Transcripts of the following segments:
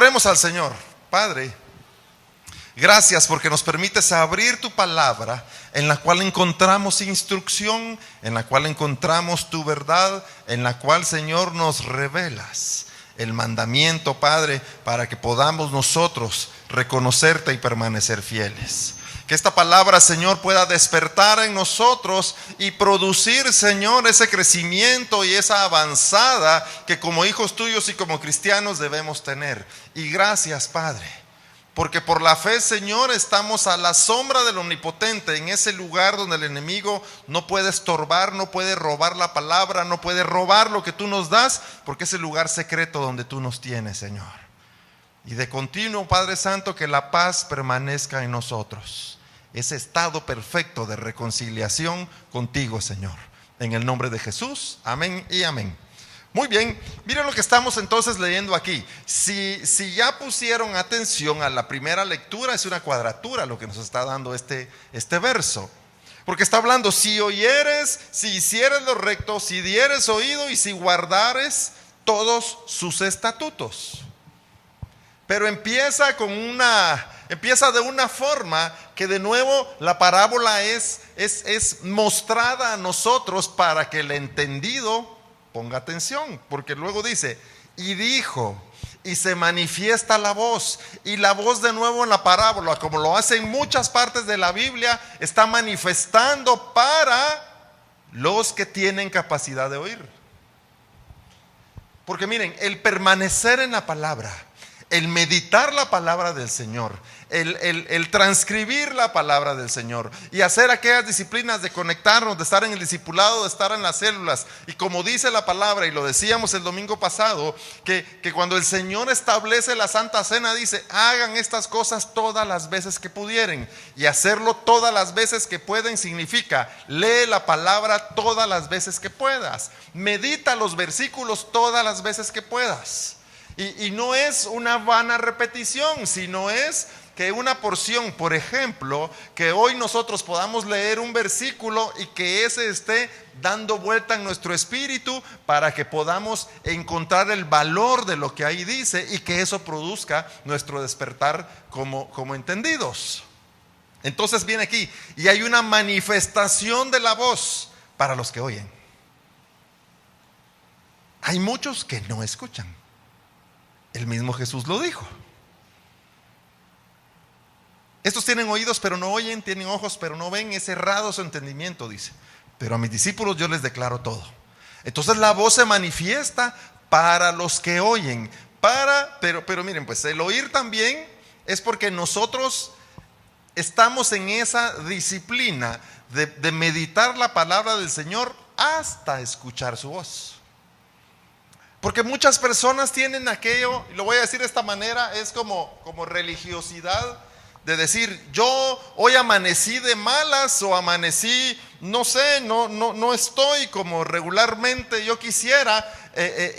Oremos al Señor. Padre, gracias porque nos permites abrir tu palabra, en la cual encontramos instrucción, en la cual encontramos tu verdad, en la cual, Señor, nos revelas el mandamiento, Padre, para que podamos nosotros reconocerte y permanecer fieles. Que esta palabra, Señor, pueda despertar en nosotros y producir, Señor, ese crecimiento y esa avanzada que como hijos tuyos y como cristianos debemos tener. Y gracias, Padre, porque por la fe, Señor, estamos a la sombra del Omnipotente, en ese lugar donde el enemigo no puede estorbar, no puede robar la palabra, no puede robar lo que tú nos das, porque es el lugar secreto donde tú nos tienes, Señor. Y de continuo, Padre Santo, que la paz permanezca en nosotros, ese estado perfecto de reconciliación contigo, Señor. En el nombre de Jesús, amén y amén. Muy bien, miren lo que estamos entonces leyendo aquí. Si ya pusieron atención a la primera lectura, es una cuadratura lo que nos está dando este verso. Porque está hablando, si oyeres, si hicieres lo recto, si dieres oído y si guardares todos sus estatutos. Pero empieza de una forma que de nuevo la parábola es mostrada a nosotros para que el entendido ponga atención, porque luego dice, y dijo, y se manifiesta la voz, y la voz de nuevo en la parábola, como lo hace en muchas partes de la Biblia, está manifestando para los que tienen capacidad de oír. Porque miren, el permanecer en la palabra, el meditar la palabra del Señor, el transcribir la palabra del Señor y hacer aquellas disciplinas de conectarnos, de estar en el discipulado, de estar en las células. Y como dice la palabra, y lo decíamos el domingo pasado, que cuando el Señor establece la Santa Cena, dice, hagan estas cosas todas las veces que pudieren. Y hacerlo todas las veces que pueden significa, lee la palabra todas las veces que puedas. Medita los versículos todas las veces que puedas. Y no es una vana repetición, sino es que una porción, por ejemplo, que hoy nosotros podamos leer un versículo y que ese esté dando vuelta en nuestro espíritu para que podamos encontrar el valor de lo que ahí dice y que eso produzca nuestro despertar como entendidos. Entonces viene aquí y hay una manifestación de la voz para los que oyen. Hay muchos que no escuchan. El mismo Jesús lo dijo. Estos tienen oídos pero no oyen, tienen ojos pero no ven, es cerrado su entendimiento, dice. Pero a mis discípulos yo les declaro todo. Entonces la voz se manifiesta para los que oyen. Pero miren, pues el oír también es porque nosotros estamos en esa disciplina de meditar la palabra del Señor hasta escuchar su voz. Porque muchas personas tienen aquello, y lo voy a decir de esta manera, es como religiosidad de decir, yo hoy amanecí de malas o amanecí, no sé, no estoy como regularmente yo quisiera,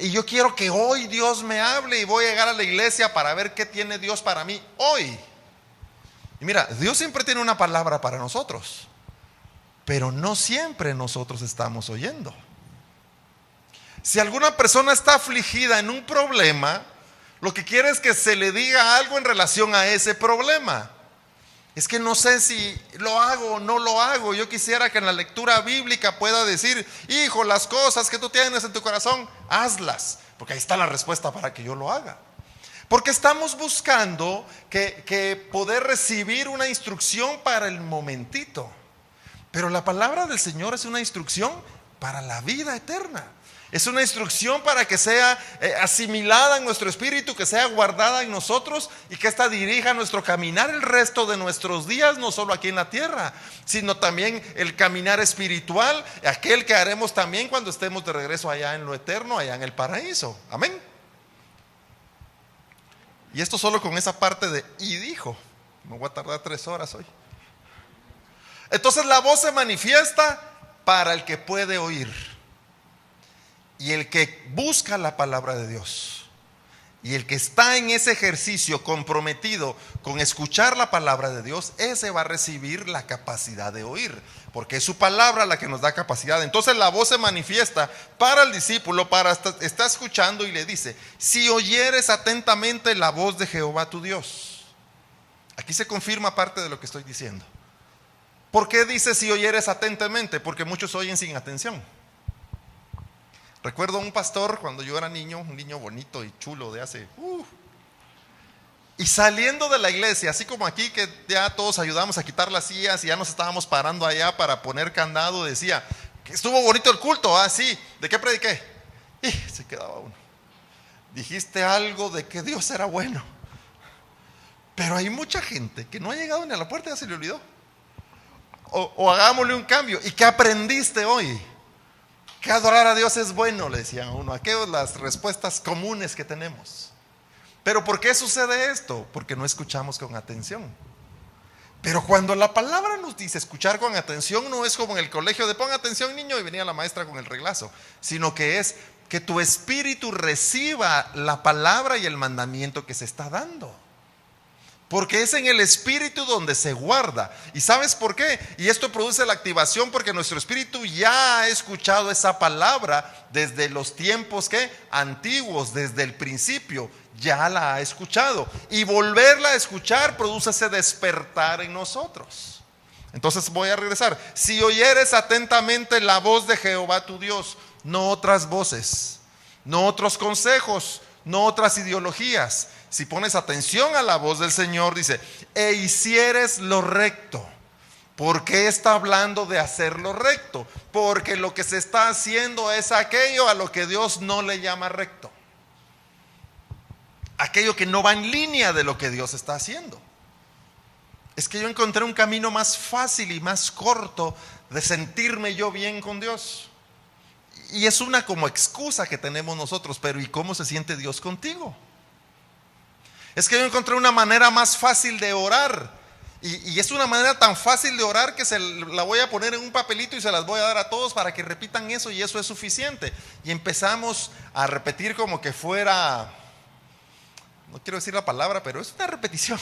y yo quiero que hoy Dios me hable y voy a llegar a la iglesia para ver qué tiene Dios para mí hoy. Y mira, Dios siempre tiene una palabra para nosotros, pero no siempre nosotros estamos oyendo. Si alguna persona está afligida en un problema, lo que quiere es que se le diga algo en relación a ese problema. Es que no sé si lo hago o no lo hago. Yo quisiera que en la lectura bíblica pueda decir, hijo, las cosas que tú tienes en tu corazón, hazlas, porque ahí está la respuesta para que yo lo haga. Porque estamos buscando que poder recibir una instrucción para el momentito. Pero la palabra del Señor es una instrucción para la vida eterna. Es una instrucción para que sea asimilada en nuestro espíritu, que sea guardada en nosotros y que ésta dirija nuestro caminar el resto de nuestros días, no solo aquí en la tierra, sino también el caminar espiritual, aquel que haremos también cuando estemos de regreso allá en lo eterno, allá en el paraíso. Amén. Y esto solo con esa parte de y dijo. Me voy a tardar 3 horas hoy. Entonces la voz se manifiesta para el que puede oír. Y el que busca la palabra de Dios, Y el que está en ese ejercicio comprometido con escuchar la palabra de Dios, ese va a recibir la capacidad de oír, porque es su palabra la que nos da capacidad. Entonces la voz se manifiesta para el discípulo, está escuchando y le dice: si oyeres atentamente la voz de Jehová tu Dios. Aquí se confirma parte de lo que estoy diciendo. ¿Por qué dice si oyeres atentamente? Porque muchos oyen sin atención. Recuerdo un pastor cuando yo era niño, un niño bonito y chulo de hace... Y saliendo de la iglesia, así como aquí que ya todos ayudamos a quitar las sillas y ya nos estábamos parando allá para poner candado, decía: que estuvo bonito el culto, sí, ¿de qué prediqué? Y se quedaba uno. Dijiste algo de que Dios era bueno. Pero hay mucha gente que no ha llegado ni a la puerta, ya se le olvidó. O hagámosle un cambio. ¿Y qué aprendiste hoy? Que adorar a Dios es bueno, le decían a uno. Aquellas las respuestas comunes que tenemos. Pero ¿por qué sucede esto? Porque no escuchamos con atención. Pero cuando la palabra nos dice escuchar con atención, no es como en el colegio de pon atención niño y venía la maestra con el reglazo, sino que es que tu espíritu reciba la palabra y el mandamiento que se está dando. Porque es en el espíritu donde se guarda. ¿Y sabes por qué? Y esto produce la activación porque nuestro espíritu ya ha escuchado esa palabra desde los tiempos antiguos, desde el principio. Ya la ha escuchado. Y volverla a escuchar produce ese despertar en nosotros. Entonces voy a regresar. Si oyeres atentamente la voz de Jehová tu Dios, no otras voces, no otros consejos, no otras ideologías. Si pones atención a la voz del Señor, dice: e hicieres lo recto. ¿Por qué está hablando de hacer lo recto? Porque lo que se está haciendo es aquello a lo que Dios no le llama recto. Aquello que no va en línea de lo que Dios está haciendo. Es que yo encontré un camino más fácil y más corto de sentirme yo bien con Dios. Y es una como excusa que tenemos nosotros. Pero ¿y cómo se siente Dios contigo? Es que yo encontré una manera más fácil de orar. Y es una manera tan fácil de orar que la voy a poner en un papelito y se las voy a dar a todos para que repitan eso, y eso es suficiente. Y empezamos a repetir como que fuera, no quiero decir la palabra, pero es una repetición.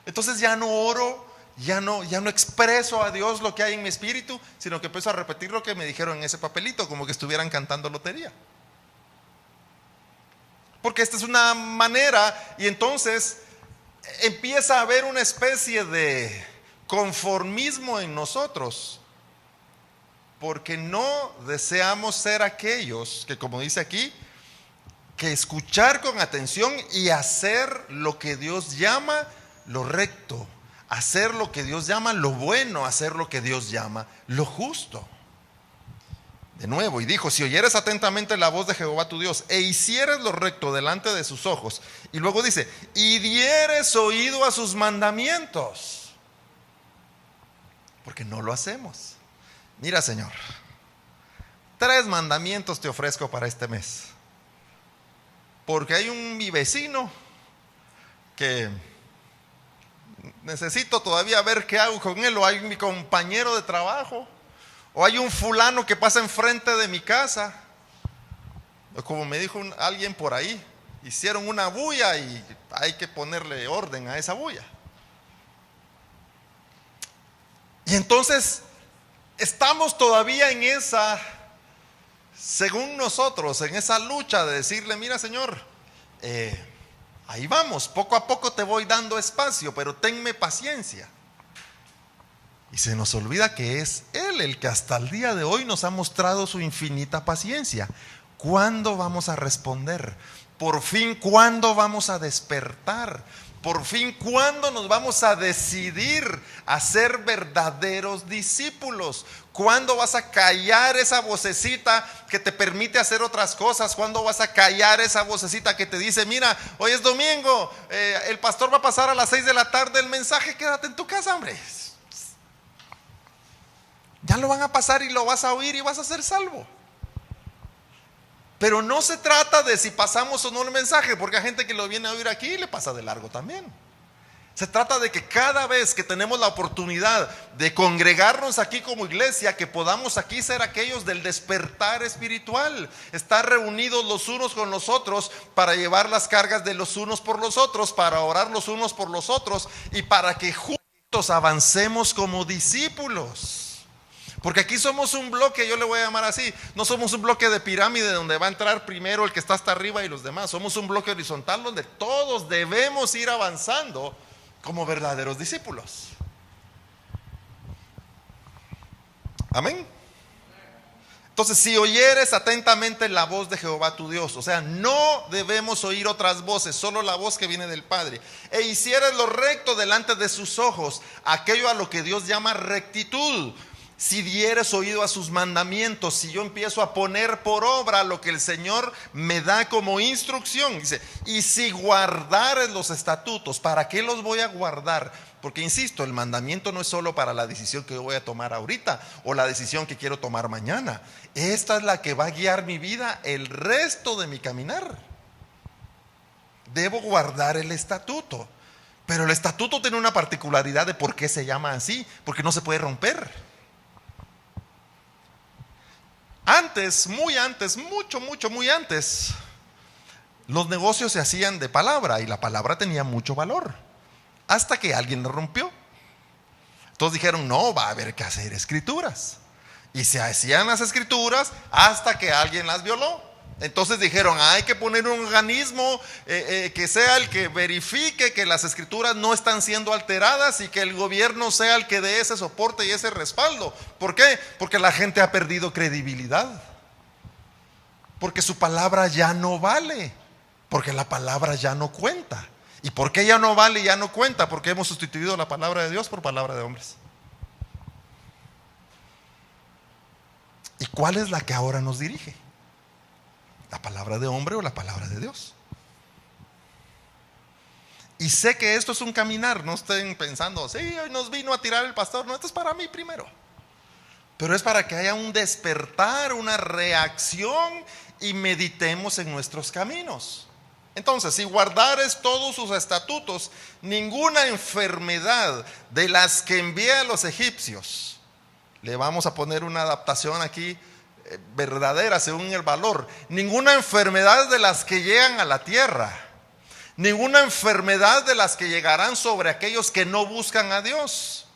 Entonces ya no oro, ya no expreso a Dios lo que hay en mi espíritu, sino que empiezo a repetir lo que me dijeron en ese papelito, como que estuvieran cantando lotería. Porque esta es una manera, y entonces empieza a haber una especie de conformismo en nosotros, porque no deseamos ser aquellos que, como dice aquí, que escuchar con atención y hacer lo que Dios llama lo recto, hacer lo que Dios llama lo bueno, hacer lo que Dios llama lo justo. De nuevo, y dijo: si oyeres atentamente la voz de Jehová tu Dios, e hicieres lo recto delante de sus ojos. Y luego dice: y dieres oído a sus mandamientos. Porque no lo hacemos. Mira, Señor, 3 mandamientos te ofrezco para este mes. Porque hay mi vecino que necesito todavía ver qué hago con él, o hay mi compañero de trabajo, o hay un fulano que pasa enfrente de mi casa, o como me dijo alguien por ahí, hicieron una bulla y hay que ponerle orden a esa bulla. Y entonces estamos todavía en esa, según nosotros, en esa lucha de decirle: mira, Señor, ahí vamos, poco a poco te voy dando espacio, pero tenme paciencia. Y se nos olvida que es Él el que hasta el día de hoy nos ha mostrado su infinita paciencia. ¿Cuándo vamos a responder? Por fin, ¿cuándo vamos a despertar? Por fin, ¿cuándo nos vamos a decidir a ser verdaderos discípulos? ¿Cuándo vas a callar esa vocecita que te permite hacer otras cosas? ¿Cuándo vas a callar esa vocecita que te dice: mira, hoy es domingo, el pastor va a pasar a las 6 de la tarde el mensaje, quédate en tu casa, hombre? Ya lo van a pasar y lo vas a oír y vas a ser salvo. Pero no se trata de si pasamos o no el mensaje, porque hay gente que lo viene a oír aquí y le pasa de largo también. Se trata de que cada vez que tenemos la oportunidad de congregarnos aquí como iglesia, que podamos aquí ser aquellos del despertar espiritual, estar reunidos los unos con los otros para llevar las cargas de los unos por los otros, para orar los unos por los otros y para que juntos avancemos como discípulos. Porque aquí somos un bloque, yo le voy a llamar así, no somos un bloque de pirámide donde va a entrar primero el que está hasta arriba y los demás. Somos un bloque horizontal donde todos debemos ir avanzando como verdaderos discípulos. Amén. Entonces, si oyeres atentamente la voz de Jehová tu Dios, o sea, no debemos oír otras voces, solo la voz que viene del Padre, e hicieres lo recto delante de sus ojos, aquello a lo que Dios llama rectitud. Si dieres oído a sus mandamientos, si yo empiezo a poner por obra lo que el Señor me da como instrucción, dice, y si guardares los estatutos, ¿para qué los voy a guardar? Porque insisto, el mandamiento no es solo para la decisión que yo voy a tomar ahorita o la decisión que quiero tomar mañana. Esta es la que va a guiar mi vida el resto de mi caminar. Debo guardar el estatuto, pero el estatuto tiene una particularidad de por qué se llama así, porque no se puede romper. Antes, muy antes, muy antes, los negocios se hacían de palabra y la palabra tenía mucho valor, hasta que alguien lo rompió. Entonces dijeron, no, va a haber que hacer escrituras. Y se hacían las escrituras hasta que alguien las violó. Entonces dijeron, hay que poner un organismo que sea el que verifique que las escrituras no están siendo alteradas y que el gobierno sea el que dé ese soporte y ese respaldo. ¿Por qué? Porque la gente ha perdido credibilidad. Porque su palabra ya no vale. Porque la palabra ya no cuenta. ¿Y por qué ya no vale y ya no cuenta? Porque hemos sustituido la palabra de Dios por palabra de hombres. ¿Y cuál es la que ahora nos dirige? ¿La palabra de hombre o la palabra de Dios? Y sé que esto es un caminar. No estén pensando, sí, hoy nos vino a tirar el pastor. No, esto es para mí primero. Pero es para que haya un despertar, una reacción y meditemos en nuestros caminos. Entonces, si guardares todos sus estatutos, ninguna enfermedad de las que envié a los egipcios, le vamos a poner una adaptación aquí verdadera según el valor, ninguna enfermedad de las que llegan a la tierra, ninguna enfermedad de las que llegarán sobre aquellos que no buscan a Dios.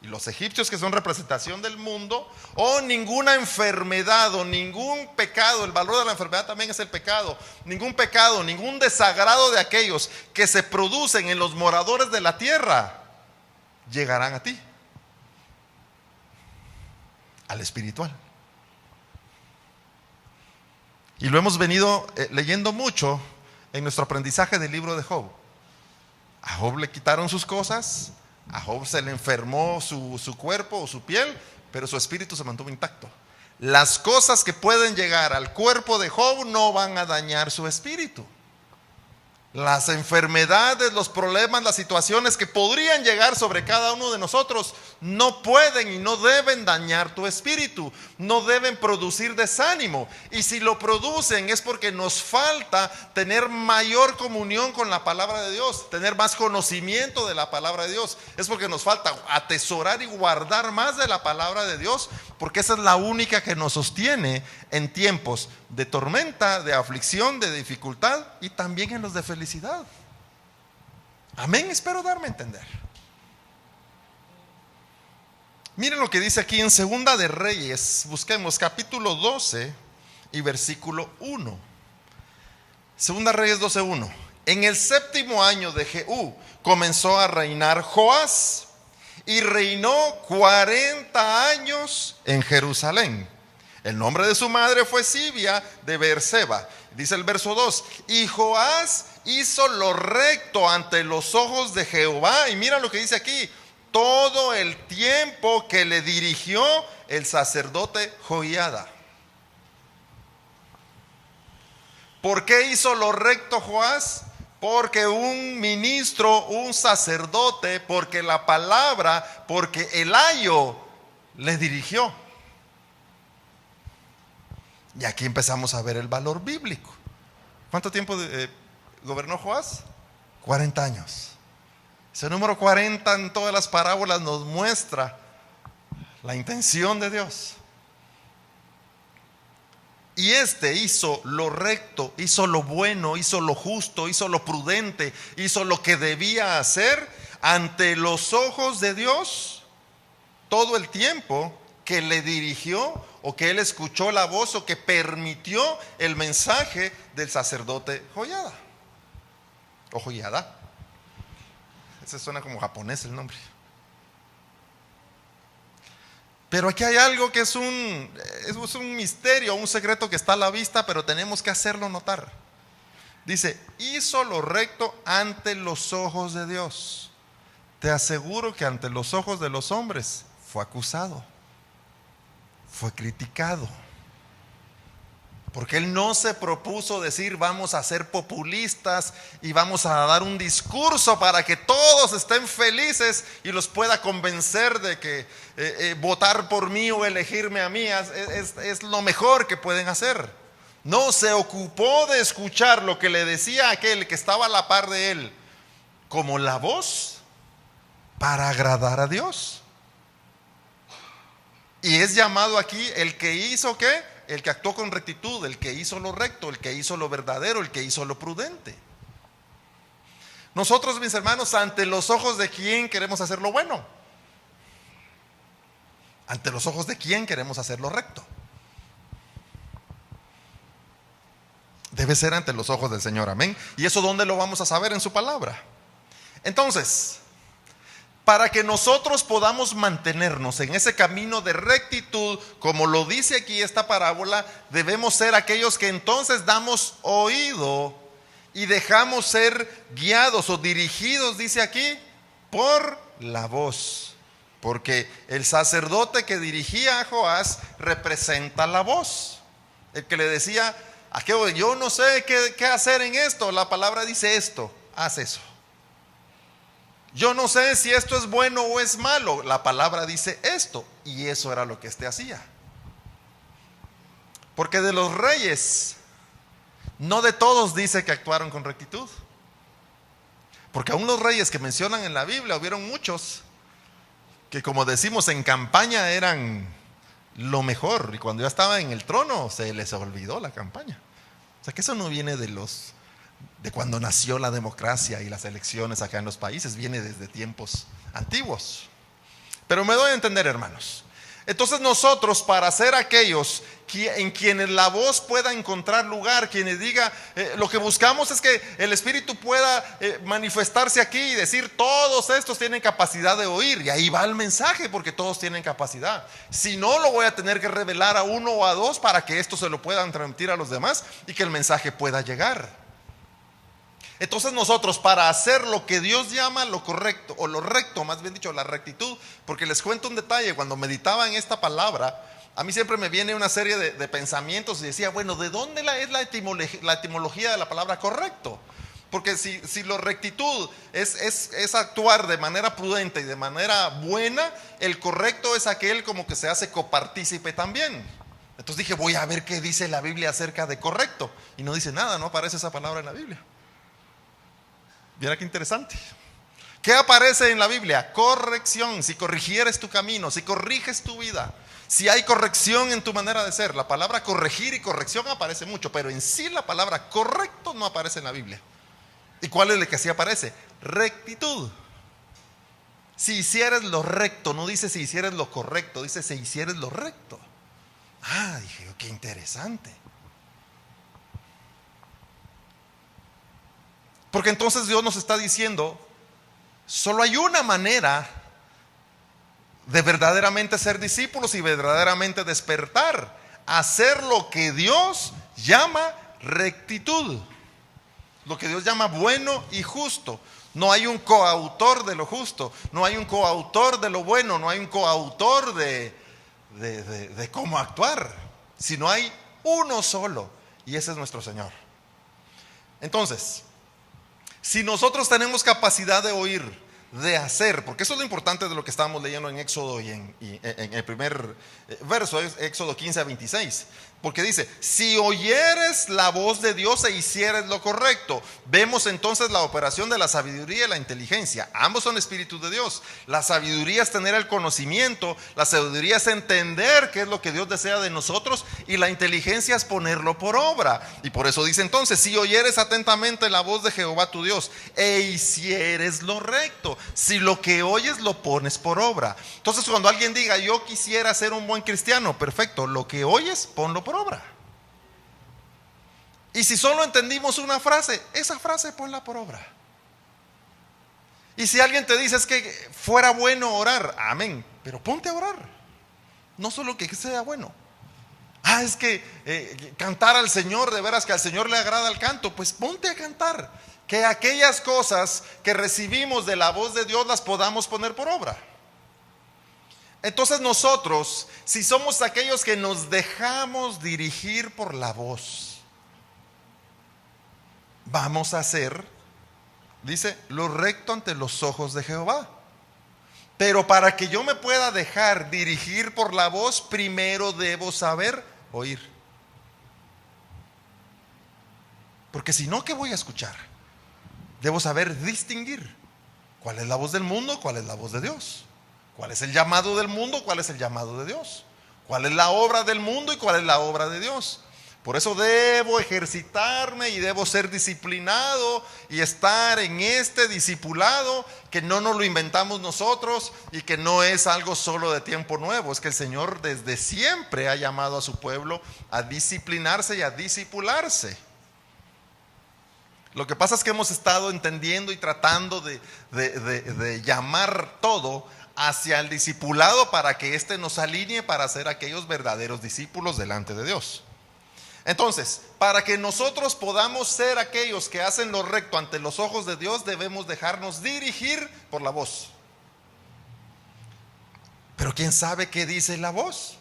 Y los egipcios, que son representación del mundo, o ninguna enfermedad o ningún pecado, el valor de la enfermedad también es el pecado, ningún pecado, ningún desagrado de aquellos que se producen en los moradores de la tierra, llegarán a ti, al espiritual. Y lo hemos venido leyendo mucho en nuestro aprendizaje del libro de Job. A Job le quitaron sus cosas, a Job se le enfermó su cuerpo o su piel, pero su espíritu se mantuvo intacto. Las cosas que pueden llegar al cuerpo de Job no van a dañar su espíritu. Las enfermedades, los problemas, las situaciones que podrían llegar sobre cada uno de nosotros no pueden y no deben dañar tu espíritu, no deben producir desánimo. Y si lo producen es porque nos falta tener mayor comunión con la palabra de Dios, tener más conocimiento de la palabra de Dios. Es porque nos falta atesorar y guardar más de la palabra de Dios, porque esa es la única que nos sostiene en tiempos de tormenta, de aflicción, de dificultad y también en los de felicidad. Amén, espero darme a entender. Miren lo que dice aquí en Segunda de Reyes, busquemos capítulo 12 y versículo 1. Segunda Reyes 12:1. En el 7º año de Jehú comenzó a reinar Joás y reinó 40 años en Jerusalén. El nombre de su madre fue Sibia de Beerseba. Dice el verso 2: y Joás hizo lo recto ante los ojos de Jehová. Y mira lo que dice aquí: todo el tiempo que le dirigió el sacerdote Joiada. ¿Por qué hizo lo recto Joás? Porque un ministro, un sacerdote, porque la palabra, porque el ayo le dirigió. Y aquí empezamos a ver el valor bíblico. ¿Cuánto tiempo gobernó Joás? 40 años. Ese número 40 en todas las parábolas nos muestra la intención de Dios. Y hizo lo recto, hizo lo bueno, hizo lo justo, hizo lo prudente, hizo lo que debía hacer ante los ojos de Dios todo el tiempo que le dirigió o que él escuchó la voz o que permitió el mensaje del sacerdote Joiada o Joiada. Ese suena como japonés el nombre. Pero aquí hay algo que es un misterio, un secreto que está a la vista, pero tenemos que hacerlo notar. Dice, hizo lo recto ante los ojos de Dios. Te aseguro que ante los ojos de los hombres fue acusado, fue criticado. Porque él no se propuso decir vamos a ser populistas y vamos a dar un discurso para que todos estén felices y los pueda convencer de que votar por mí o elegirme a mí es lo mejor que pueden hacer. No, se ocupó de escuchar lo que le decía aquel que estaba a la par de él como la voz para agradar a Dios. Y es llamado aquí el que hizo ¿qué? El que actuó con rectitud, el que hizo lo recto, el que hizo lo verdadero, el que hizo lo prudente. Nosotros, mis hermanos, ante los ojos de quién queremos hacer lo bueno, ante los ojos de quién queremos hacer lo recto. Debe ser ante los ojos del Señor, amén. ¿Y eso dónde lo vamos a saber? En su palabra. Entonces, para que nosotros podamos mantenernos en ese camino de rectitud, como lo dice aquí esta parábola, debemos ser aquellos que entonces damos oído y dejamos ser guiados o dirigidos, dice aquí, por la voz. Porque el sacerdote que dirigía a Joás representa la voz. El que le decía, yo no sé qué hacer en esto, la palabra dice esto, haz eso. Yo no sé si esto es bueno o es malo, la palabra dice esto, y eso era lo que hacía. Porque de los reyes, no de todos dice que actuaron con rectitud. Porque aún los reyes que mencionan en la Biblia, hubieron muchos que, como decimos, en campaña eran lo mejor, y cuando ya estaban en el trono se les olvidó la campaña. O sea que eso no viene de cuando nació la democracia y las elecciones acá en los países, viene desde tiempos antiguos. Pero me doy a entender, hermanos. Entonces nosotros, para ser aquellos en quienes la voz pueda encontrar lugar, quienes diga, lo que buscamos es que el Espíritu pueda manifestarse aquí y decir, todos estos tienen capacidad de oír, y ahí va el mensaje, porque todos tienen capacidad. Si no, lo voy a tener que revelar a uno o a dos para que esto se lo puedan transmitir a los demás y que el mensaje pueda llegar. Entonces nosotros, para hacer lo que Dios llama lo correcto, o lo recto, más bien dicho, la rectitud, porque les cuento un detalle, cuando meditaba en esta palabra, a mí siempre me viene una serie de pensamientos y decía, bueno, ¿de dónde es la etimología de la palabra correcto? Porque si la rectitud es actuar de manera prudente y de manera buena, el correcto es aquel como que se hace copartícipe también. Entonces dije, voy a ver qué dice la Biblia acerca de correcto, y no dice nada, no aparece esa palabra en la Biblia. Mira qué interesante. ¿Qué aparece en la Biblia? Corrección. Si corrigieres tu camino, si corriges tu vida, si hay corrección en tu manera de ser. La palabra corregir y corrección aparece mucho, pero en sí la palabra correcto no aparece en la Biblia. ¿Y cuál es el que sí aparece? Rectitud. Si hicieres lo recto, no dice si hicieres lo correcto, dice si hicieres lo recto. Dije yo, qué interesante. Porque entonces Dios nos está diciendo, solo hay una manera de verdaderamente ser discípulos y verdaderamente despertar, hacer lo que Dios llama rectitud, lo que Dios llama bueno y justo. No hay un coautor de lo justo, no hay un coautor de lo bueno, no hay un coautor de cómo actuar, sino hay uno solo, y ese es nuestro Señor. Entonces, si nosotros tenemos capacidad de oír, de hacer, porque eso es lo importante de lo que estábamos leyendo en Éxodo y en el primer verso, Éxodo 15-26, porque dice: si oyeres la voz de Dios e hicieres lo correcto. Vemos entonces la operación de la sabiduría y la inteligencia. Ambos son espíritus de Dios. La sabiduría es tener el conocimiento, la sabiduría es entender qué es lo que Dios desea de nosotros, y la inteligencia es ponerlo por obra. Y por eso dice entonces: si oyeres atentamente la voz de Jehová tu Dios e hicieres lo recto. Si lo que oyes lo pones por obra. Entonces, cuando alguien diga: yo quisiera ser un buen cristiano, perfecto, lo que oyes, ponlo por obra. Y si solo entendimos una frase, esa frase ponla por obra. Y si alguien te dice: es que fuera bueno orar, amén, pero ponte a orar. No solo que sea bueno. Es que cantar al Señor, de veras que al Señor le agrada el canto, pues ponte a cantar. Que aquellas cosas que recibimos de la voz de Dios las podamos poner por obra. Entonces nosotros, si somos aquellos que nos dejamos dirigir por la voz, vamos a hacer, dice, lo recto ante los ojos de Jehová. Pero para que yo me pueda dejar dirigir por la voz, primero debo saber oír. Porque si no, ¿qué voy a escuchar? Debo saber distinguir cuál es la voz del mundo, cuál es la voz de Dios. ¿Cuál es el llamado del mundo? ¿Cuál es el llamado de Dios? ¿Cuál es la obra del mundo y cuál es la obra de Dios? Por eso debo ejercitarme y debo ser disciplinado y estar en este discipulado, que no nos lo inventamos nosotros y que no es algo solo de tiempo nuevo. Es que el Señor desde siempre ha llamado a su pueblo a disciplinarse y a discipularse. Lo que pasa es que hemos estado entendiendo y tratando de llamar todo hacia el discipulado para que éste nos alinee para ser aquellos verdaderos discípulos delante de Dios. Entonces, para que nosotros podamos ser aquellos que hacen lo recto ante los ojos de Dios, debemos dejarnos dirigir por la voz. Pero ¿quién sabe qué dice la voz?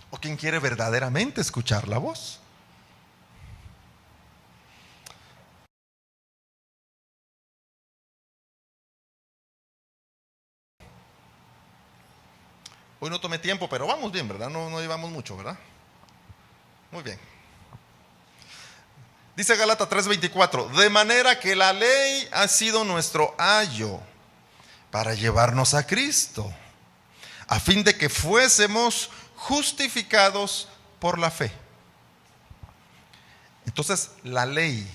¿O quién quiere verdaderamente escuchar la voz? Hoy no tomé tiempo, pero vamos bien, ¿verdad? No llevamos mucho, ¿verdad? Muy bien. Dice Gálatas 3:24: de manera que la ley ha sido nuestro ayo para llevarnos a Cristo, a fin de que fuésemos justificados por la fe. Entonces, la ley,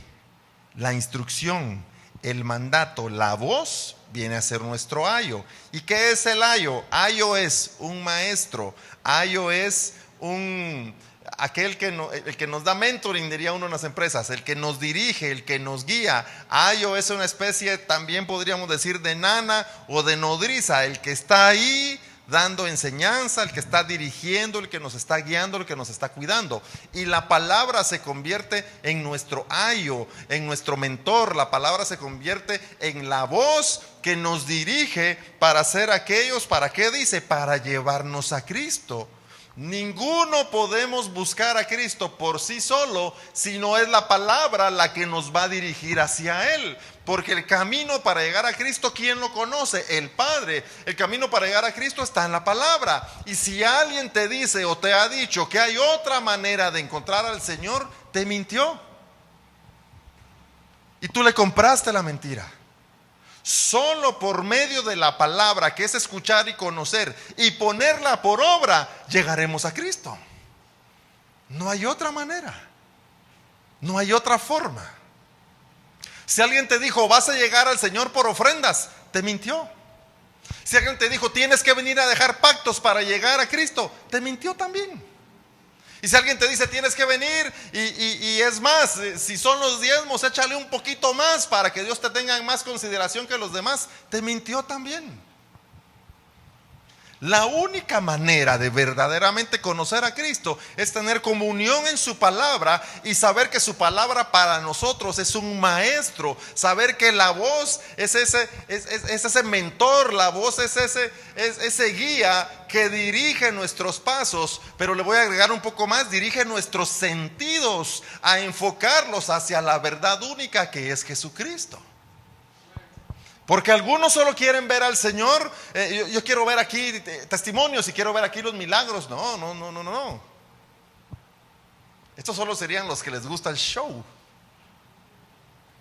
la instrucción, el mandato, la voz viene a ser nuestro ayo. ¿Y qué es el ayo? Ayo es un maestro. Ayo es aquel el que nos da mentoring, diría uno en las empresas, el que nos dirige, el que nos guía. Ayo es una especie, también podríamos decir, de nana o de nodriza, el que está ahí dando enseñanza, el que está dirigiendo, el que nos está guiando, el que nos está cuidando. Y la palabra se convierte en nuestro ayo, en nuestro mentor. La palabra se convierte en la voz que nos dirige para ser aquellos, ¿para qué dice? Para llevarnos a Cristo. Ninguno podemos buscar a Cristo por sí solo, sino es la palabra la que nos va a dirigir hacia Él. Porque el camino para llegar a Cristo, ¿quién lo conoce? El Padre. El camino para llegar a Cristo está en la palabra. Y si alguien te dice o te ha dicho que hay otra manera de encontrar al Señor, te mintió. Y tú le compraste la mentira. Solo por medio de la palabra, que es escuchar y conocer y ponerla por obra, llegaremos a Cristo. No hay otra manera. No hay otra forma. Si alguien te dijo: vas a llegar al Señor por ofrendas, te mintió. Si alguien te dijo: tienes que venir a dejar pactos para llegar a Cristo, te mintió también. Y si alguien te dice: tienes que venir y es más, si son los diezmos, échale un poquito más para que Dios te tenga en más consideración que los demás, te mintió también. La única manera de verdaderamente conocer a Cristo es tener comunión en su palabra y saber que su palabra para nosotros es un maestro. Saber que la voz es ese mentor, la voz es ese guía que dirige nuestros pasos. Pero le voy a agregar un poco más: dirige nuestros sentidos a enfocarlos hacia la verdad única que es Jesucristo. Porque algunos solo quieren ver al Señor. Yo quiero ver aquí testimonios y quiero ver aquí los milagros. No, no, no, no, no. Estos solo serían los que les gusta el show.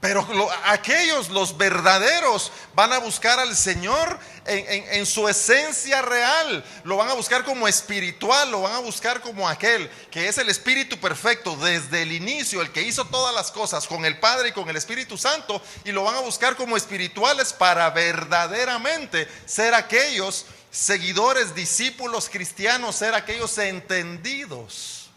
Pero aquellos, los verdaderos, van a buscar al Señor en su esencia real. Lo van a buscar como espiritual, lo van a buscar como aquel que es el Espíritu perfecto desde el inicio, el que hizo todas las cosas con el Padre y con el Espíritu Santo. Y lo van a buscar como espirituales para verdaderamente ser aquellos seguidores, discípulos cristianos, ser aquellos entendidos.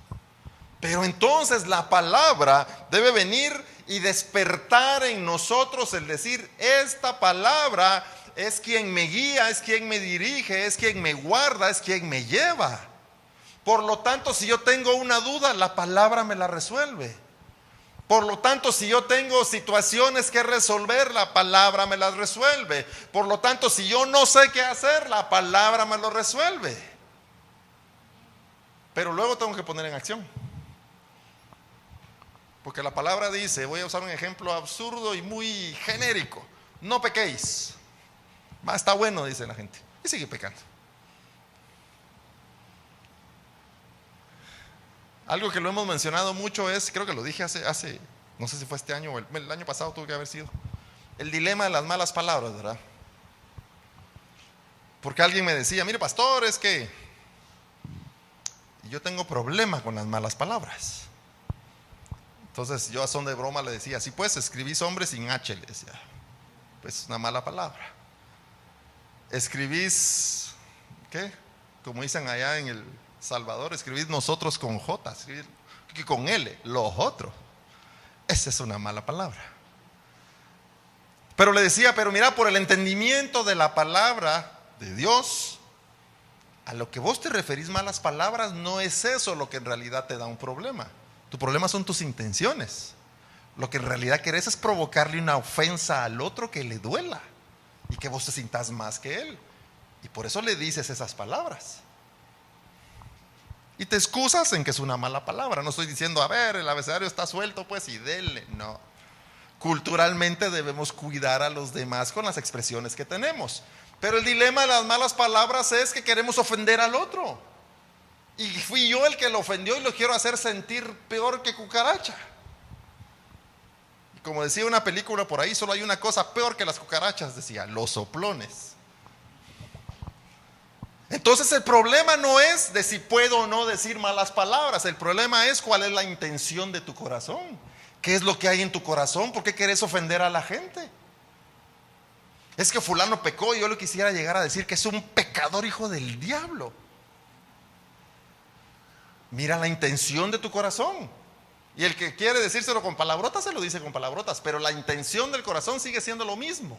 Pero entonces la palabra debe venir y despertar en nosotros el decir: esta palabra es quien me guía, es quien me dirige, es quien me guarda, es quien me lleva. Por lo tanto, si yo tengo una duda, la palabra me la resuelve. Por lo tanto, si yo tengo situaciones que resolver, la palabra me las resuelve. Por lo tanto, si yo no sé qué hacer, la palabra me lo resuelve. Pero luego tengo que poner en acción. Porque la palabra dice, voy a usar un ejemplo absurdo y muy genérico: no pequéis. Está bueno, dice la gente, y sigue pecando. Algo que lo hemos mencionado mucho es, creo que lo dije hace no sé si fue este año o el año pasado, tuvo que haber sido, el dilema de las malas palabras, ¿verdad? Porque alguien me decía: mire, pastor, es que yo tengo problema con las malas palabras. Entonces yo, a son de broma, le decía: sí, pues escribís hombre sin H, le decía. Pues es una mala palabra. Escribís, ¿qué? Como dicen allá en El Salvador, escribís nosotros con J, escribís con L, los otros. Esa es una mala palabra. Pero le decía: pero mira, por el entendimiento de la palabra de Dios, a lo que vos te referís malas palabras, no es eso lo que en realidad te da un problema. Tu problema son tus intenciones. Lo que en realidad querés es provocarle una ofensa al otro que le duela y que vos te sintas más que él. Y por eso le dices esas palabras. Y te excusas en que es una mala palabra. No estoy diciendo: a ver, el abecedario está suelto, pues, y dele. No. Culturalmente debemos cuidar a los demás con las expresiones que tenemos. Pero el dilema de las malas palabras es que queremos ofender al otro. Y fui yo el que lo ofendió y lo quiero hacer sentir peor que cucaracha. Y como decía una película por ahí, solo hay una cosa peor que las cucarachas, decía: los soplones. Entonces el problema no es de si puedo o no decir malas palabras. El problema es cuál es la intención de tu corazón. ¿Qué es lo que hay en tu corazón? ¿Por qué querés ofender a la gente? Es que fulano pecó y yo le quisiera llegar a decir que es un pecador hijo del diablo. Mira la intención de tu corazón. Y el que quiere decírselo con palabrotas, se lo dice con palabrotas. Pero la intención del corazón sigue siendo lo mismo.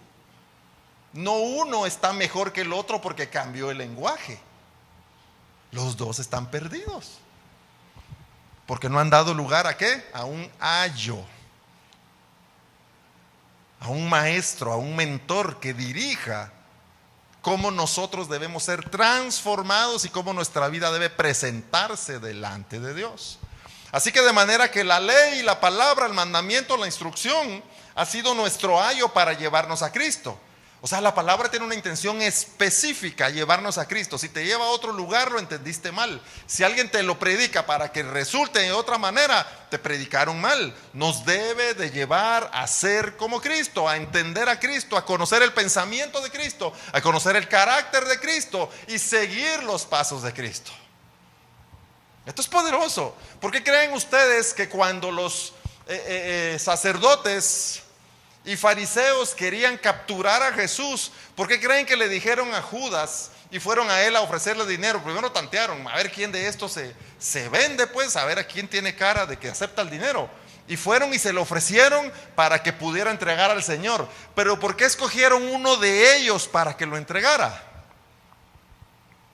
No uno está mejor que el otro porque cambió el lenguaje. Los dos están perdidos. Porque no han dado lugar ¿a qué? A un ayo. A un maestro, a un mentor que dirija cómo nosotros debemos ser transformados y cómo nuestra vida debe presentarse delante de Dios. Así que de manera que la ley, la palabra, el mandamiento, la instrucción ha sido nuestro ayo para llevarnos a Cristo. O sea, la palabra tiene una intención específica: llevarnos a Cristo. Si te lleva a otro lugar, lo entendiste mal. Si alguien te lo predica para que resulte de otra manera, te predicaron mal. Nos debe de llevar a ser como Cristo, a entender a Cristo, a conocer el pensamiento de Cristo, a conocer el carácter de Cristo y seguir los pasos de Cristo. Esto es poderoso. ¿Por qué creen ustedes que cuando los sacerdotes y fariseos querían capturar a Jesús, por qué creen que le dijeron a Judas y fueron a él a ofrecerle dinero? Primero tantearon, a ver quién de estos se vende, pues, a ver a quién tiene cara de que acepta el dinero. Y fueron y se lo ofrecieron para que pudiera entregar al Señor. Pero ¿por qué escogieron uno de ellos para que lo entregara?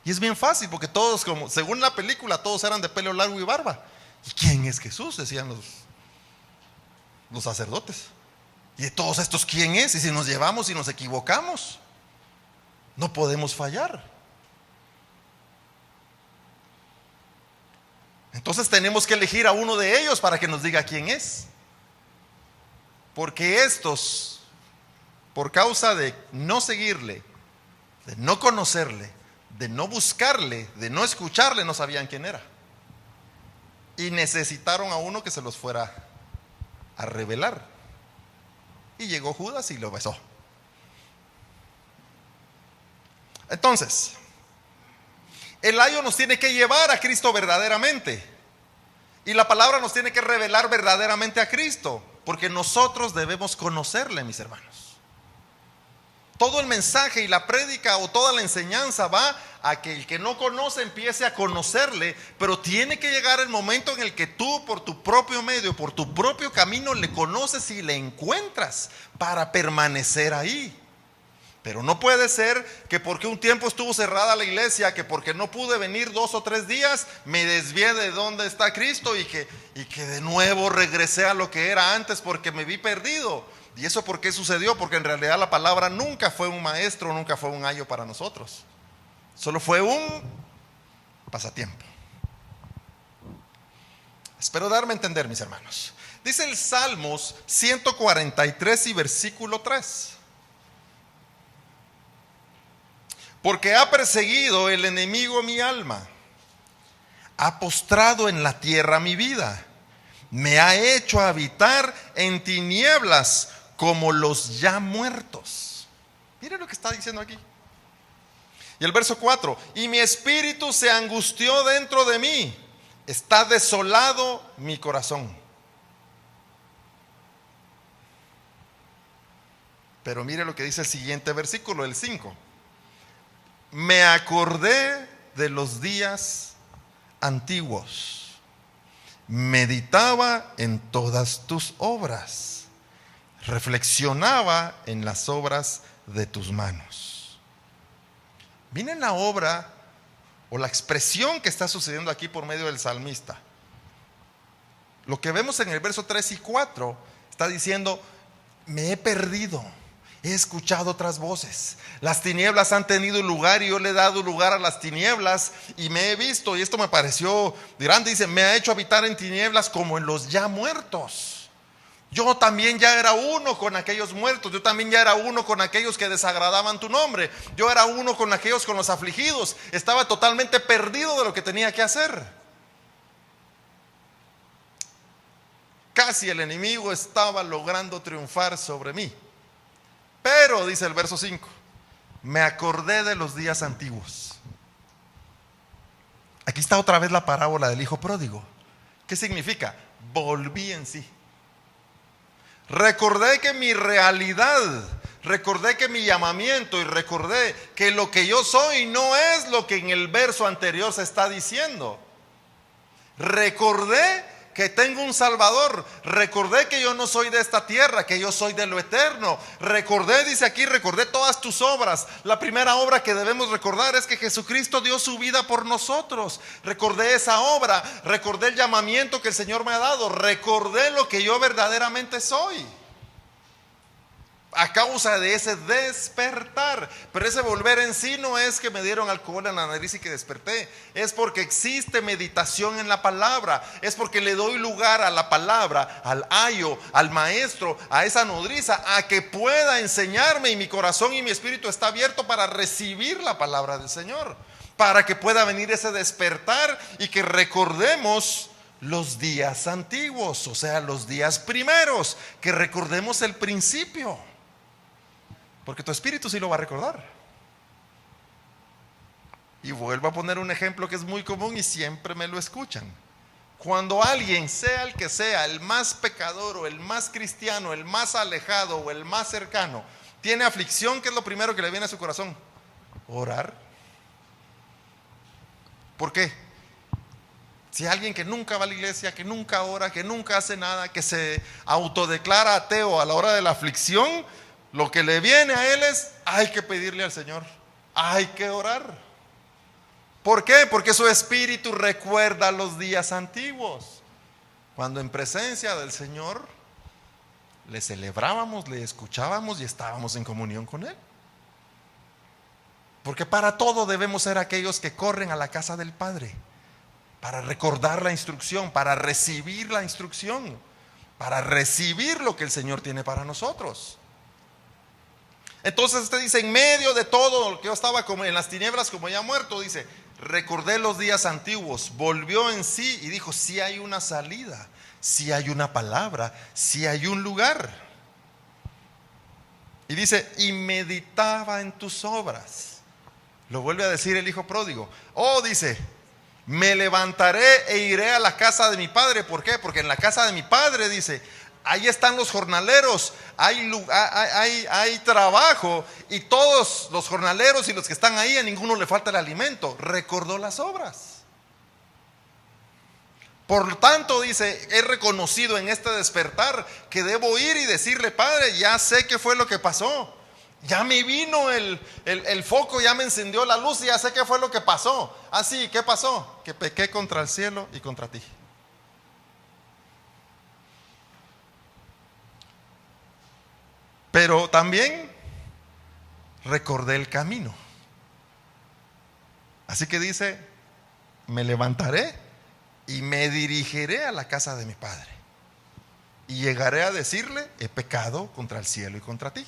Y es bien fácil, porque todos, como según la película, todos eran de pelo largo y barba. ¿Y quién es Jesús?, decían los sacerdotes. ¿Y de todos estos quién es? Y si nos llevamos y nos equivocamos, no podemos fallar. Entonces tenemos que elegir a uno de ellos para que nos diga quién es. Porque estos por causa de no seguirle, de no conocerle, de no buscarle, de no escucharle, no sabían quién era. Y necesitaron a uno que se los fuera a revelar. Y llegó Judas y lo besó. Entonces, el ayo nos tiene que llevar a Cristo verdaderamente. Y la palabra nos tiene que revelar verdaderamente a Cristo. Porque nosotros debemos conocerle, mis hermanos. Todo el mensaje y la prédica o toda la enseñanza va a que el que no conoce empiece a conocerle, pero tiene que llegar el momento en el que tú por tu propio medio, por tu propio camino le conoces y le encuentras para permanecer ahí. Pero no puede ser que porque un tiempo estuvo cerrada la iglesia, que porque no pude venir 2 o 3 días, me desvié de donde está Cristo y que de nuevo regresé a lo que era antes porque me vi perdido. ¿Y eso por qué sucedió? Porque en realidad la palabra nunca fue un maestro, nunca fue un ayo para nosotros. Solo fue un pasatiempo. Espero darme a entender, mis hermanos. Dice el Salmos 143 y versículo 3. Porque ha perseguido el enemigo mi alma, ha postrado en la tierra mi vida, me ha hecho habitar en tinieblas como los ya muertos. Mire lo que está diciendo aquí. Y el verso 4, y mi espíritu se angustió dentro de mí, está desolado mi corazón. Pero mire lo que dice el siguiente versículo, el 5. Me acordé de los días antiguos, meditaba en todas tus obras, reflexionaba en las obras de tus manos. Miren la obra o la expresión que está sucediendo aquí por medio del salmista. Lo que vemos en el verso 3 y 4 está diciendo: me he perdido, he escuchado otras voces, las tinieblas han tenido lugar y yo le he dado lugar a las tinieblas y me he visto, y esto me pareció grande, dice, me ha hecho habitar en tinieblas como en los ya muertos. Yo también ya era uno con aquellos muertos, yo también ya era uno con aquellos que desagradaban tu nombre, yo era uno con aquellos, con los afligidos, estaba totalmente perdido de lo que tenía que hacer. Casi el enemigo estaba logrando triunfar sobre mí. Pero, dice el verso 5, me acordé de los días antiguos. Aquí está otra vez la parábola del hijo pródigo. ¿Qué significa? Volví en sí. Recordé que mi realidad, recordé que mi llamamiento y recordé que lo que yo soy no es lo que en el verso anterior se está diciendo. Recordé que tengo un Salvador, recordé que yo no soy de esta tierra, que yo soy de lo eterno. Recordé, dice aquí, recordé todas tus obras. La primera obra que debemos recordar es que Jesucristo dio su vida por nosotros. Recordé esa obra, recordé el llamamiento que el Señor me ha dado, recordé lo que yo verdaderamente soy. A causa de ese despertar. Pero ese volver en sí no es que me dieron alcohol en la nariz y que desperté. Es porque existe meditación en la palabra. Es porque le doy lugar a la palabra, al ayo, al maestro, a esa nodriza, a que pueda enseñarme, y mi corazón y mi espíritu está abierto para recibir la palabra del Señor, para que pueda venir ese despertar y que recordemos los días antiguos, o sea, los días primeros, que recordemos el principio. Porque tu espíritu sí lo va a recordar. Y vuelvo a poner un ejemplo que es muy común y siempre me lo escuchan. Cuando alguien, sea el que sea, el más pecador o el más cristiano, el más alejado o el más cercano, tiene aflicción, ¿qué es lo primero que le viene a su corazón? Orar. ¿Por qué? Si alguien que nunca va a la iglesia, que nunca ora, que nunca hace nada, que se autodeclara ateo a la hora de la aflicción, lo que le viene a él es: hay que pedirle al Señor, hay que orar. ¿Por qué? Porque su espíritu recuerda los días antiguos, cuando en presencia del Señor le celebrábamos, le escuchábamos y estábamos en comunión con Él. Porque para todo debemos ser aquellos que corren a la casa del Padre, para recordar la instrucción, para recibir la instrucción, para recibir lo que el Señor tiene para nosotros. Entonces dice, en medio de todo lo que yo estaba como en las tinieblas, como ya muerto, dice, recordé los días antiguos, volvió en sí y dijo, sí hay una salida, sí hay una palabra, sí hay un lugar. Y dice, y meditaba en tus obras. Lo vuelve a decir el hijo pródigo. Oh, dice, me levantaré e iré a la casa de mi padre. ¿Por qué? Porque en la casa de mi padre, dice, ahí están los jornaleros, hay trabajo, y todos los jornaleros y los que están ahí, a ninguno le falta el alimento. Recordó las obras. Por lo tanto, dice, he reconocido en este despertar que debo ir y decirle, Padre, ya sé qué fue lo que pasó. Ya me vino el foco, ya me encendió la luz y ya sé qué fue lo que pasó. Ah, sí, ¿qué pasó? Que pequé contra el cielo y contra ti. Pero también recordé el camino. Así que dice, me levantaré y me dirigiré a la casa de mi padre. Y llegaré a decirle, he pecado contra el cielo y contra ti.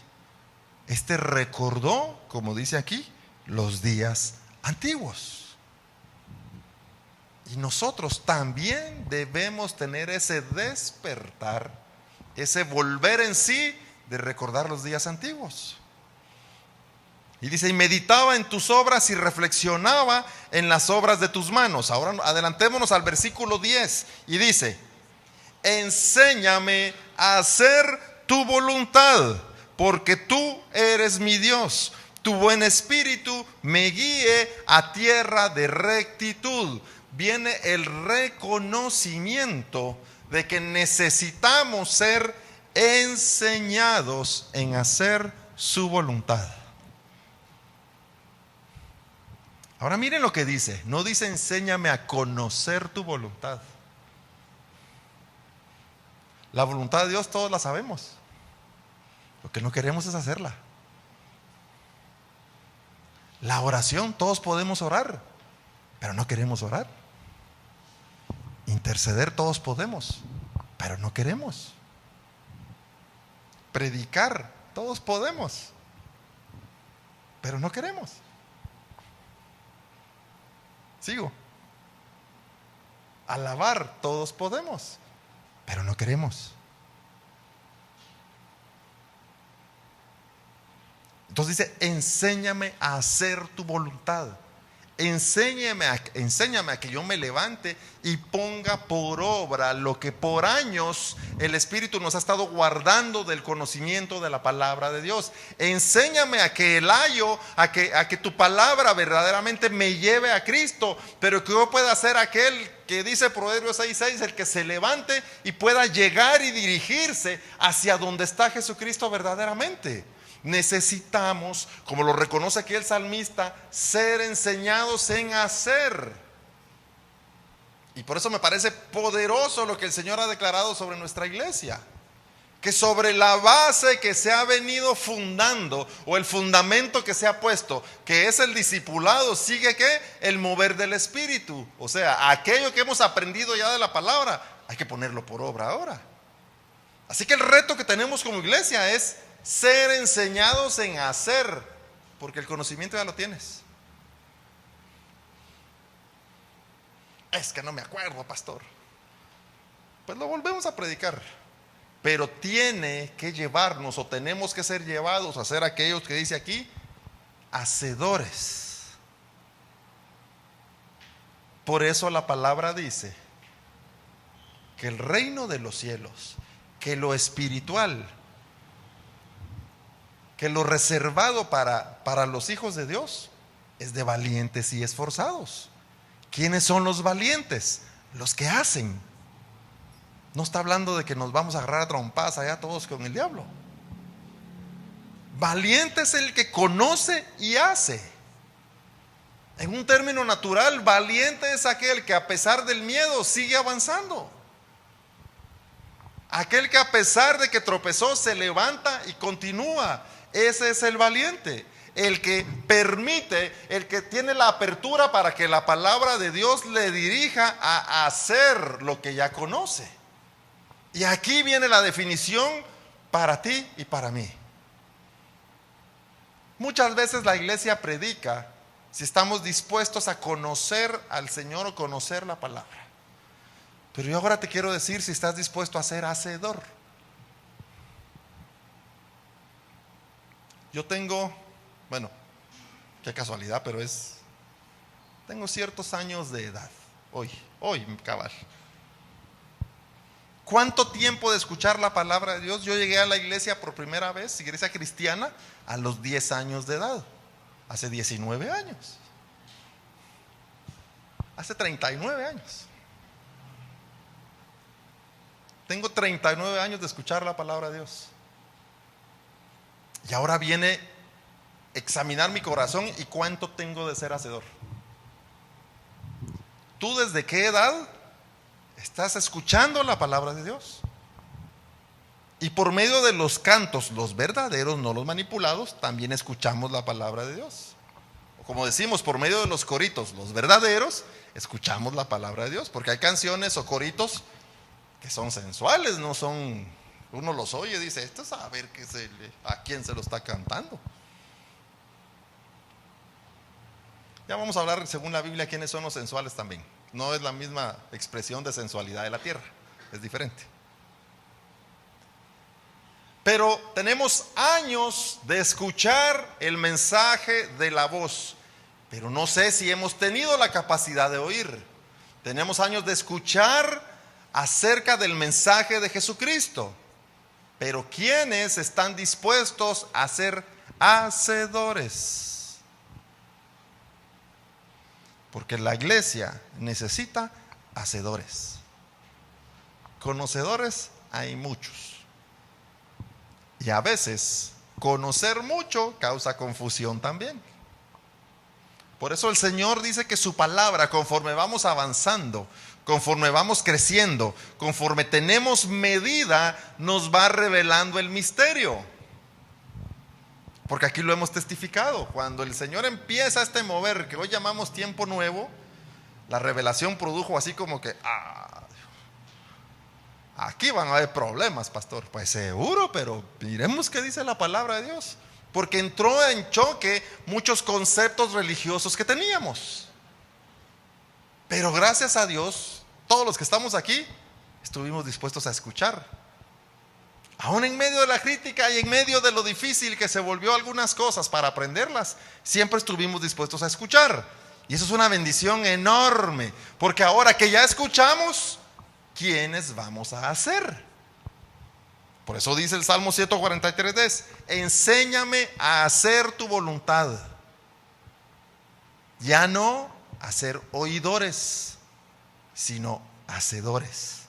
Recordó, como dice aquí, los días antiguos. Y nosotros también debemos tener ese despertar, ese volver en sí de recordar los días antiguos. Y dice, y meditaba en tus obras y reflexionaba en las obras de tus manos. Ahora adelantémonos al versículo 10 y dice, enséñame a hacer tu voluntad, porque tú eres mi Dios. Tu buen espíritu me guíe a tierra de rectitud. Viene el reconocimiento de que necesitamos ser enseñados en hacer su voluntad. Ahora miren lo que dice. No dice enséñame a conocer tu voluntad. La voluntad de Dios todos la sabemos. Lo que no queremos es hacerla. La oración, todos podemos orar, pero no queremos orar. Interceder, todos podemos, pero no queremos. Predicar, todos podemos, pero no queremos. Sigo. Alabar, todos podemos, pero no queremos. Entonces dice, enséñame a hacer tu voluntad. Enséñame a que yo me levante y ponga por obra lo que por años el Espíritu nos ha estado guardando del conocimiento de la palabra de Dios. Enséñame a que a que tu palabra verdaderamente me lleve a Cristo, pero que yo pueda ser aquel que dice Proverbios 6:6, el que se levante y pueda llegar y dirigirse hacia donde está Jesucristo verdaderamente. Necesitamos, como lo reconoce aquí el salmista, ser enseñados en hacer. Y por eso me parece poderoso lo que el Señor ha declarado sobre nuestra iglesia, que sobre la base que se ha venido fundando, o el fundamento que se ha puesto, que es el discipulado, sigue ¿qué? El mover del Espíritu. O sea, aquello que hemos aprendido ya de la palabra, hay que ponerlo por obra ahora. Así que el reto que tenemos como iglesia es ser enseñados en hacer, porque el conocimiento ya lo tienes. Es que no me acuerdo, pastor. Pues lo volvemos a predicar. Pero tiene que llevarnos, o tenemos que ser llevados a ser aquellos que dice aquí, hacedores. Por eso la palabra dice que el reino de los cielos, que lo espiritual, que lo reservado para los hijos de Dios es de valientes y esforzados. ¿Quiénes son los valientes? Los que hacen. No está hablando de que nos vamos a agarrar a trompadas allá todos con el diablo. Valiente es el que conoce y hace. En un término natural, valiente es aquel que a pesar del miedo sigue avanzando. Aquel que a pesar de que tropezó se levanta y continúa. Ese es el valiente, el que permite, el que tiene la apertura para que la palabra de Dios le dirija a hacer lo que ya conoce. Y aquí viene la definición para ti y para mí. Muchas veces la iglesia predica si estamos dispuestos a conocer al Señor o conocer la palabra. Pero yo ahora te quiero decir si estás dispuesto a ser hacedor. Yo tengo, bueno, qué casualidad, pero tengo ciertos años de edad. Hoy, cabal. ¿Cuánto tiempo de escuchar la palabra de Dios? Yo llegué a la iglesia por primera vez, iglesia cristiana, a los 10 años de edad. Hace 19 años. Hace 39 años. Tengo 39 años de escuchar la palabra de Dios. Y ahora viene examinar mi corazón y cuánto tengo de ser hacedor. ¿Tú desde qué edad estás escuchando la palabra de Dios? Y por medio de los cantos, los verdaderos, no los manipulados, también escuchamos la palabra de Dios. O como decimos, por medio de los coritos, los verdaderos, escuchamos la palabra de Dios. Porque hay canciones o coritos que son sensuales, no son, uno los oye y dice, esto es a ver a quién se lo está cantando. Ya vamos a hablar, según la Biblia, quiénes son los sensuales también. No es la misma expresión de sensualidad de la tierra, es diferente. Pero tenemos años de escuchar el mensaje de la voz, pero no sé si hemos tenido la capacidad de oír. Tenemos años de escuchar acerca del mensaje de Jesucristo, pero ¿quiénes están dispuestos a ser hacedores? Porque la iglesia necesita hacedores. Conocedores hay muchos. Y a veces conocer mucho causa confusión también. Por eso el Señor dice que su palabra, conforme vamos avanzando, conforme vamos creciendo, conforme tenemos medida, nos va revelando el misterio. Porque aquí lo hemos testificado. Cuando el Señor empieza este mover que hoy llamamos tiempo nuevo, la revelación produjo así como que aquí van a haber problemas, pastor. Pues seguro, pero miremos qué dice la palabra de Dios. Porque entró en choque muchos conceptos religiosos que teníamos. Pero gracias a Dios, todos los que estamos aquí estuvimos dispuestos a escuchar. Aún en medio de la crítica y en medio de lo difícil que se volvió algunas cosas para aprenderlas, siempre estuvimos dispuestos a escuchar. Y eso es una bendición enorme, porque ahora que ya escuchamos, ¿quiénes vamos a hacer? Por eso dice el Salmo 143:10, enséñame a hacer tu voluntad. Ya no a ser oidores, sino hacedores.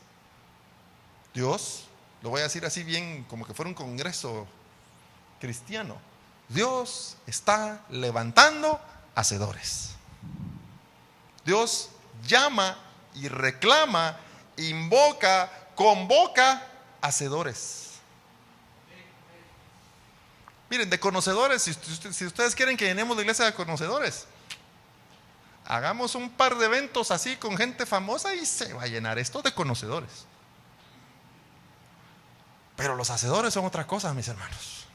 Dios, lo voy a decir así bien, como que fuera un congreso cristiano. Dios está levantando hacedores. Dios llama y reclama, invoca, convoca hacedores. Miren, de conocedores, si ustedes quieren que llenemos la iglesia de conocedores, hagamos un par de eventos así con gente famosa y se va a llenar esto de conocedores. Pero los hacedores son otra cosa, mis hermanos.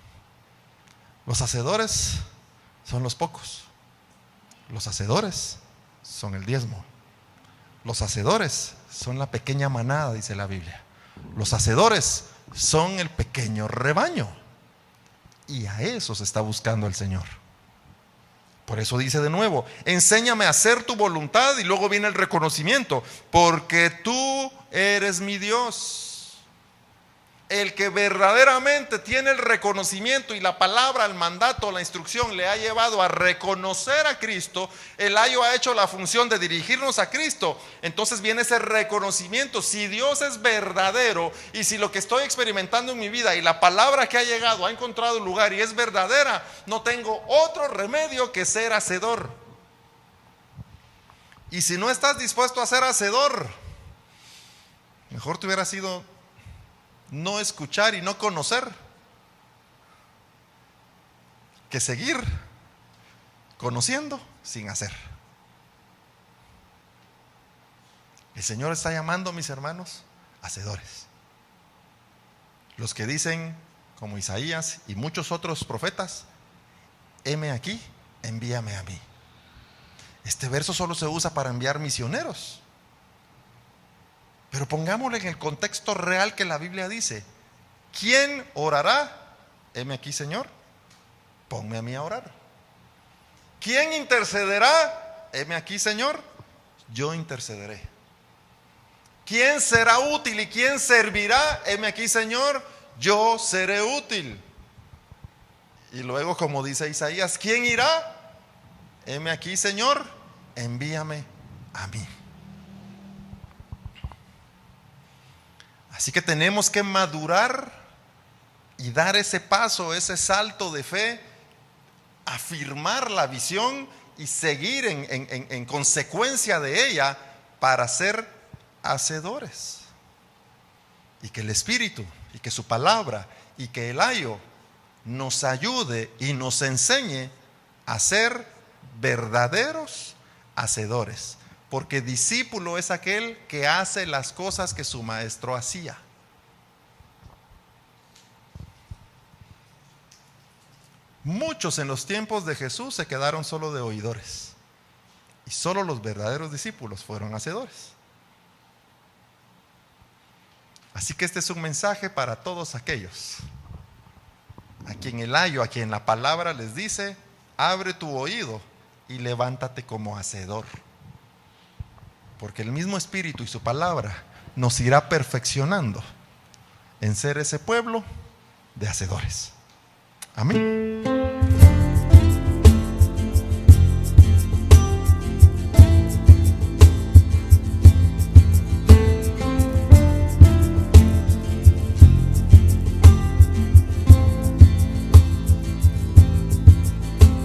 Los hacedores son los pocos. Los hacedores son el diezmo. Los hacedores son la pequeña manada, dice la Biblia. Los hacedores son el pequeño rebaño. Y a eso se está buscando el Señor. Por eso dice de nuevo, enséñame a hacer tu voluntad, y luego viene el reconocimiento, porque tú eres mi Dios. El que verdaderamente tiene el reconocimiento y la palabra, el mandato, la instrucción le ha llevado a reconocer a Cristo, el ayo ha hecho la función de dirigirnos a Cristo. Entonces viene ese reconocimiento. Si Dios es verdadero y si lo que estoy experimentando en mi vida y la palabra que ha llegado ha encontrado lugar y es verdadera, no tengo otro remedio que ser hacedor. Y si no estás dispuesto a ser hacedor, mejor te hubiera sido no escuchar y no conocer que seguir conociendo sin hacer. El Señor está llamando, mis hermanos, hacedores. Los que dicen, como Isaías y muchos otros profetas, heme aquí, envíame a mí. Este verso solo se usa para enviar misioneros. Pero pongámosle en el contexto real que la Biblia dice: ¿quién orará? Heme aquí, Señor, ponme a mí a orar. ¿Quién intercederá? Heme aquí, Señor, yo intercederé. ¿Quién será útil y quién servirá? Heme aquí, Señor, yo seré útil. Y luego, como dice Isaías, ¿quién irá? Heme aquí, Señor, envíame a mí. Así que tenemos que madurar y dar ese paso, ese salto de fe, afirmar la visión y seguir en consecuencia de ella para ser hacedores. Y que el Espíritu, y que su palabra, y que el ayo nos ayude y nos enseñe a ser verdaderos hacedores. Porque discípulo es aquel que hace las cosas que su maestro hacía. Muchos en los tiempos de Jesús se quedaron solo de oidores, y solo los verdaderos discípulos fueron hacedores. Así que este es un mensaje para todos aquellos a quien el ayo, a quien la palabra les dice: abre tu oído y levántate como hacedor. Porque el mismo Espíritu y su palabra nos irá perfeccionando en ser ese pueblo de hacedores. Amén.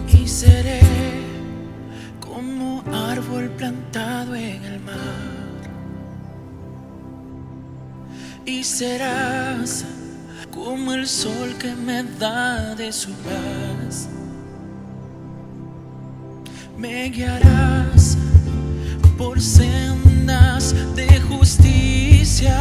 Y seré como árbol plantado en el mar, y serás como el sol que me da de su paz. Me guiarás por sendas de justicia.